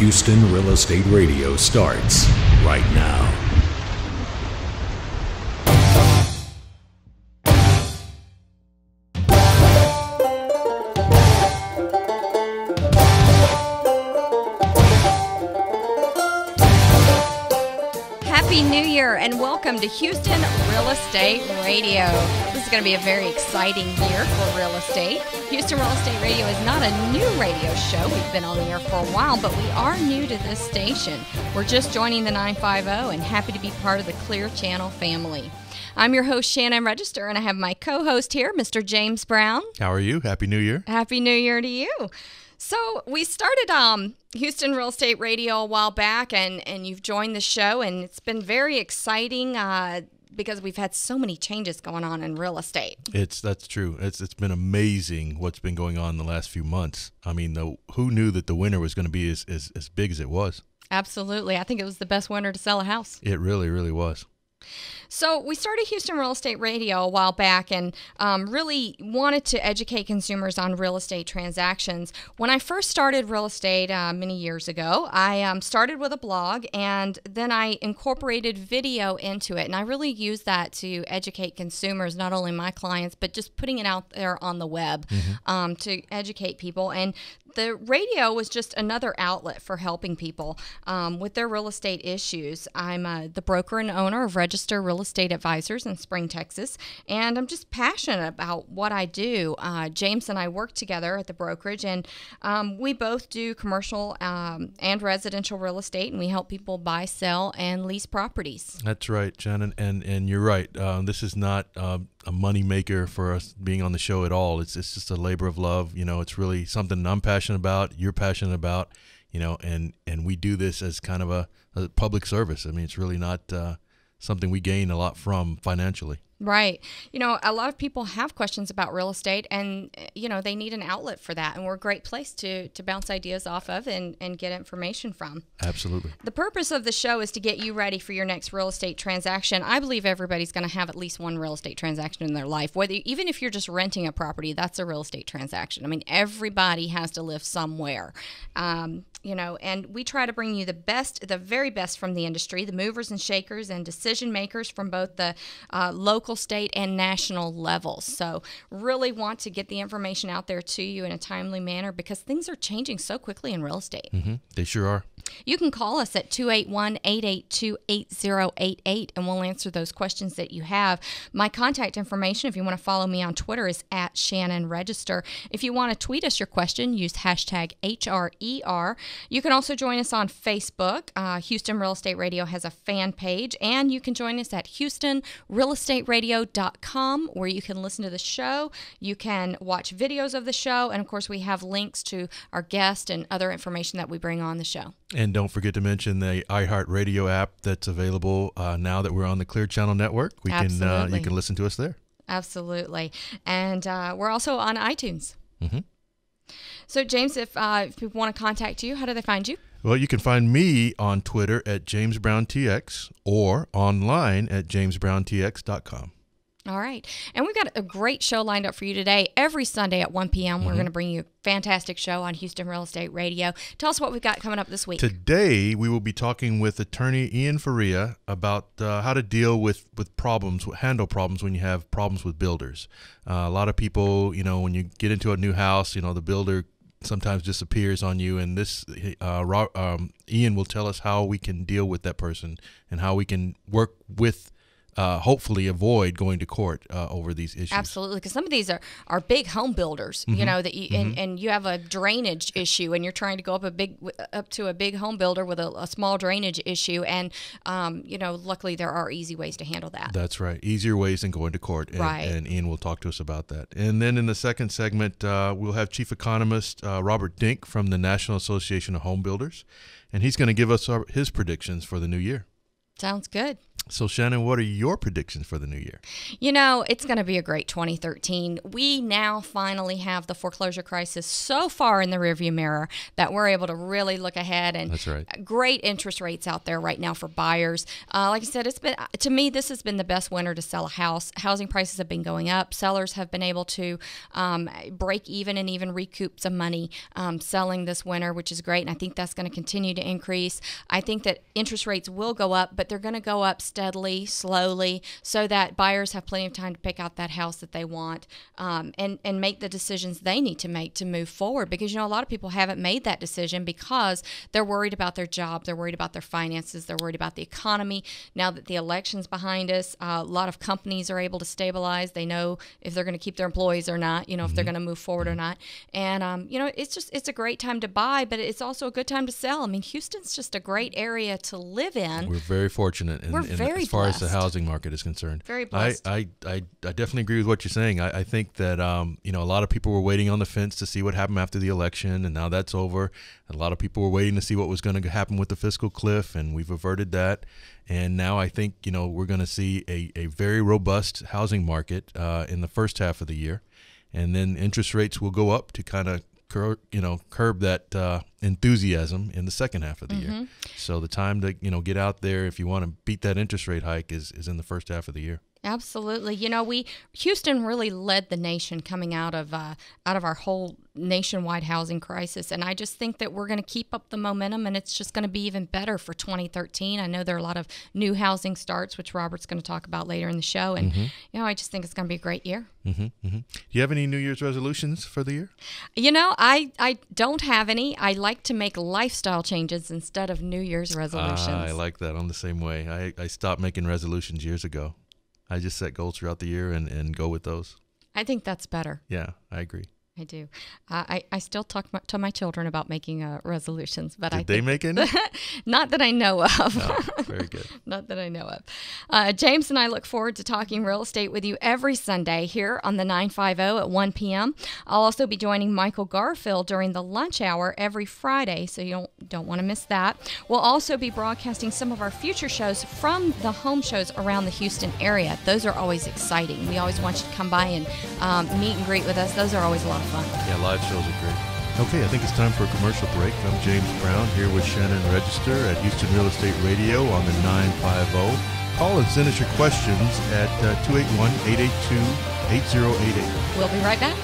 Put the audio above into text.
Houston Real Estate Radio starts right now. Happy New Year and welcome to Houston Real Estate Radio. This is going to be a very exciting year for real estate. Houston Real Estate Radio is not a new radio show. We've been on the air for a while, but we are new to this station. We're just joining the 950 and happy to be part of the Clear Channel family. I'm your host, Shannon Register, and I have my co-host here, Mr. James Brown. How are you? Happy New Year. Happy New Year to you. So we started Houston Real Estate Radio a while back, and you've joined the show, and it's been very exciting because we've had so many changes going on in real estate. That's true. It's been amazing what's been going on in the last few months. I mean, who knew that the winter was going to be as big as it was? Absolutely. I think it was the best winter to sell a house. It really, really was. So we started Houston Real Estate Radio a while back and really wanted to educate consumers on real estate transactions. When I first started real estate many years ago, I started with a blog and then I incorporated video into it. And I really used that to educate consumers, not only my clients, but just putting it out there on the web to educate people. And the radio was just another outlet for helping people with their real estate issues. I'm the broker and owner of Register Real Estate Advisors in Spring, Texas, and I'm just passionate about what I do. James and I work together at the brokerage, and we both do commercial and residential real estate, and we help people buy, sell, and lease properties. That's right, Shannon, and you're right. This is not a money maker for us being on the show at all. It's just a labor of love. You know, it's really something I'm passionate about, you're passionate about, you know, and we do this as kind of a public service. I mean, it's really not something we gain a lot from financially. Right. You know, a lot of people have questions about real estate and, you know, they need an outlet for that. And we're a great place to bounce ideas off of and get information from. Absolutely. The purpose of the show is to get you ready for your next real estate transaction. I believe everybody's going to have at least one real estate transaction in their life. Even if you're just renting a property, that's a real estate transaction. I mean, everybody has to live somewhere. You know, and we try to bring you the very best from the industry, the movers and shakers and decision makers from both the local, state, and national levels. So really want to get the information out there to you in a timely manner because things are changing so quickly in real estate. Mm-hmm. They sure are. You can call us at 281-882-8088 and we'll answer those questions that you have. My contact information, if you want to follow me on Twitter, is at Shannon Register. If you want to tweet us your question, use hashtag HRER. You can also join us on Facebook. Houston Real Estate Radio has a fan page, and you can join us at HoustonRealEstateRadio.com where you can listen to the show. You can watch videos of the show, and of course we have links to our guests and other information that we bring on the show. And don't forget to mention the iHeartRadio app that's available now that we're on the Clear Channel Network. You can listen to us there. Absolutely. And we're also on iTunes. Mm-hmm. So, James, if people want to contact you, how do they find you? Well, you can find me on Twitter at JamesBrownTX or online at JamesBrownTX.com. All right. And we've got a great show lined up for you today. Every Sunday at 1 p.m., we're going to bring you a fantastic show on Houston Real Estate Radio. Tell us what we've got coming up this week. Today, we will be talking with attorney Ian Faria about how to deal with problems, handle problems when you have problems with builders. A lot of people, you know, when you get into a new house, you know, the builder sometimes disappears on you, and this Ian will tell us how we can deal with that person and how we can work with hopefully avoid going to court over these issues. Absolutely, because some of these are big home builders, you know, that you, and you have a drainage issue, and you're trying to go up to a big home builder with a small drainage issue, and you know, luckily there are easy ways to handle that. That's right, easier ways than going to court, and Ian will talk to us about that. And then in the second segment, we'll have Chief Economist Robert Dink from the National Association of Home Builders, and he's going to give us his predictions for the new year. Sounds good. So, Shannon, what are your predictions for the new year? You know, it's going to be a great 2013. We now finally have the foreclosure crisis so far in the rearview mirror that we're able to really look ahead. And that's right. Great interest rates out there right now for buyers. Like I said, to me, this has been the best winter to sell a house. Housing prices have been going up. Sellers have been able to break even and even recoup some money selling this winter, which is great. And I think that's going to continue to increase. I think that interest rates will go up, but they're going to go up steadily, slowly, so that buyers have plenty of time to pick out that house that they want and make the decisions they need to make to move forward. Because, a lot of people haven't made that decision because they're worried about their job, they're worried about their finances, they're worried about the economy. Now that the election's behind us, a lot of companies are able to stabilize. They know if they're going to keep their employees or not, if they're going to move forward or not. And, it's a great time to buy, but it's also a good time to sell. I mean, Houston's just a great area to live in. We're very fortunate. As far as the housing market is concerned. Very blessed. I definitely agree with what you're saying. I think that, a lot of people were waiting on the fence to see what happened after the election, and now that's over. A lot of people were waiting to see what was going to happen with the fiscal cliff, and we've averted that. And now I think, we're going to see a very robust housing market in the first half of the year. And then interest rates will go up to kind of curb that enthusiasm in the second half of the year. So the time to get out there if you want to beat that interest rate hike is in the first half of the year. Absolutely. Houston really led the nation coming out of our whole nationwide housing crisis. And I just think that we're going to keep up the momentum, and it's just going to be even better for 2013. I know there are a lot of new housing starts, which Robert's going to talk about later in the show. And, I just think it's going to be a great year. Do you have any New Year's resolutions for the year? I don't have any. I like to make lifestyle changes instead of New Year's resolutions. I like that. I'm the same way. I stopped making resolutions years ago. I just set goals throughout the year and go with those. I think that's better. Yeah, I agree. I do. I still talk to my children about making resolutions, but Did they make any? Not that I know of. No, very good. Not that I know of. James and I look forward to talking real estate with you every Sunday here on the 950 at 1 p.m. I'll also be joining Michael Garfield during the lunch hour every Friday, so you don't want to miss that. We'll also be broadcasting some of our future shows from the home shows around the Houston area. Those are always exciting. We always want you to come by and meet and greet with us. Those are always a lot of fun. Yeah, live shows are great. Okay, I think it's time for a commercial break. I'm James Brown here with Shannon Register at Houston Real Estate Radio on the 950. Call and send us your questions at 281-882-8088. We'll be right back.